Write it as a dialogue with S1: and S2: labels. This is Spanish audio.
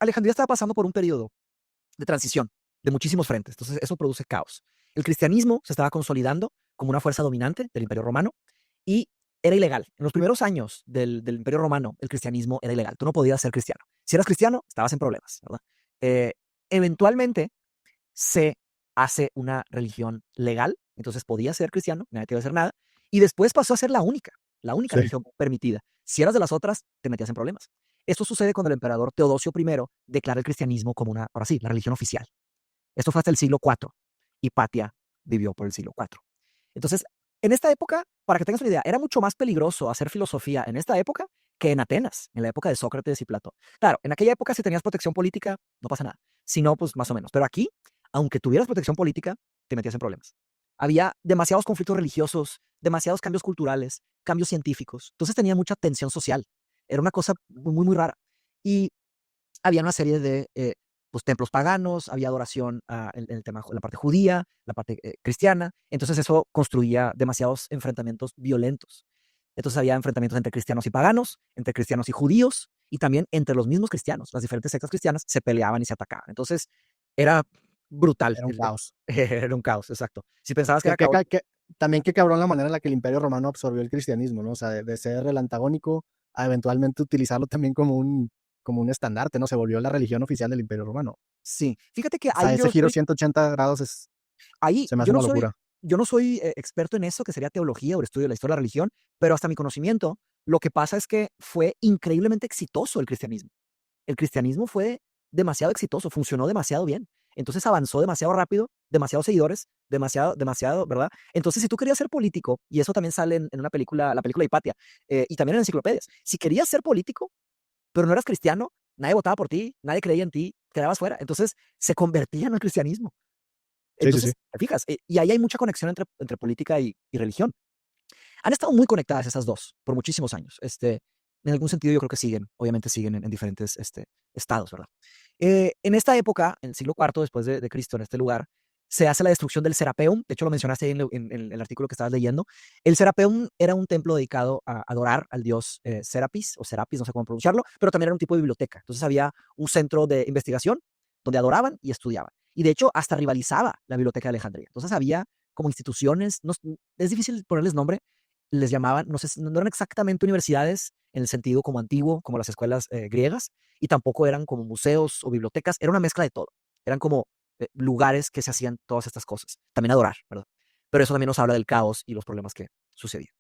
S1: Alejandría estaba pasando por un periodo de transición de muchísimos frentes. Entonces, eso produce caos. El cristianismo se estaba consolidando como una fuerza dominante del Imperio Romano y era ilegal. En los primeros años del Imperio Romano, el cristianismo era ilegal. Tú no podías ser cristiano. Si eras cristiano, estabas en problemas, ¿verdad? Eh, Eventualmente se hace una religión legal, entonces podías ser cristiano, nadie te iba a hacer nada, y después pasó a ser la única
S2: Sí.
S1: religión permitida. Si eras de las otras, te metías en problemas. Esto sucede cuando el emperador Teodosio I declara el cristianismo como una, ahora sí, la religión oficial. Esto fue hasta el siglo IV. Hipatia vivió por el siglo IV. Entonces, en esta época, para que tengas una idea, era mucho más peligroso hacer filosofía en esta época que en Atenas, en la época de Sócrates y Platón. Claro, en aquella época si tenías protección política, no pasa nada. Si no, pues más o menos. Pero aquí, aunque tuvieras protección política, te metías en problemas. Había demasiados conflictos religiosos, demasiados cambios culturales, cambios científicos. Entonces tenía mucha tensión social. Era una cosa muy, muy rara. Y había una serie de pues, templos paganos, había adoración en el tema, la parte judía, la parte cristiana. Entonces eso construía demasiados enfrentamientos violentos. Entonces había enfrentamientos entre cristianos y paganos, entre cristianos y judíos, y también entre los mismos cristianos. Las diferentes sectas cristianas se peleaban y se atacaban. Entonces era brutal.
S2: Era un caos.
S1: Era un caos, exacto. Si pensabas que
S2: Que,
S1: era
S2: que,
S1: caótico,
S2: que- que- también qué cabrón la manera en la que el Imperio Romano absorbió el cristianismo, ¿no? O sea, de ser el antagónico a eventualmente utilizarlo también como un estandarte, ¿no? Se volvió la religión oficial del Imperio Romano.
S1: sí. Fíjate que
S2: O sea,
S1: ahí
S2: ese giro 180 grados
S1: ahí
S2: se me hace
S1: yo no
S2: una
S1: soy,
S2: locura.
S1: yo no soy experto en eso, que sería teología o el estudio de la historia de la religión, pero hasta mi conocimiento, lo que pasa es que fue increíblemente exitoso el cristianismo. El cristianismo fue demasiado exitoso, funcionó demasiado bien. Entonces avanzó demasiado rápido, demasiados seguidores, demasiado, ¿verdad? Entonces, si tú querías ser político, y eso también sale en una película, la película Hipatia, y también en enciclopedias, si querías ser político, pero no eras cristiano, nadie votaba por ti, nadie creía en ti, quedabas fuera. Entonces, se convertía en el cristianismo.
S2: Sí, sí, sí.
S1: Entonces, te fijas, y ahí hay mucha conexión entre política y religión. Han estado muy conectadas esas dos por muchísimos años. En algún sentido yo creo que siguen, obviamente siguen en diferentes estados, ¿verdad? En esta época, en el siglo IV después de Cristo, en este lugar, se hace la destrucción del Serapeum. De hecho, lo mencionaste ahí en el artículo que estabas leyendo. El Serapeum era un templo dedicado a adorar al dios Serapis, o Serapis, no sé cómo pronunciarlo, pero también era un tipo de biblioteca. Entonces había un centro de investigación donde adoraban y estudiaban. Y de hecho, hasta rivalizaba la biblioteca de Alejandría. Entonces había como instituciones, no, es difícil ponerles nombre, les llamaban, no sé, no eran exactamente universidades en el sentido como antiguo, como las escuelas griegas, y tampoco eran como museos o bibliotecas, era una mezcla de todo. Eran como lugares que se hacían todas estas cosas. También adorar, ¿verdad? Pero eso también nos habla del caos y los problemas que sucedían.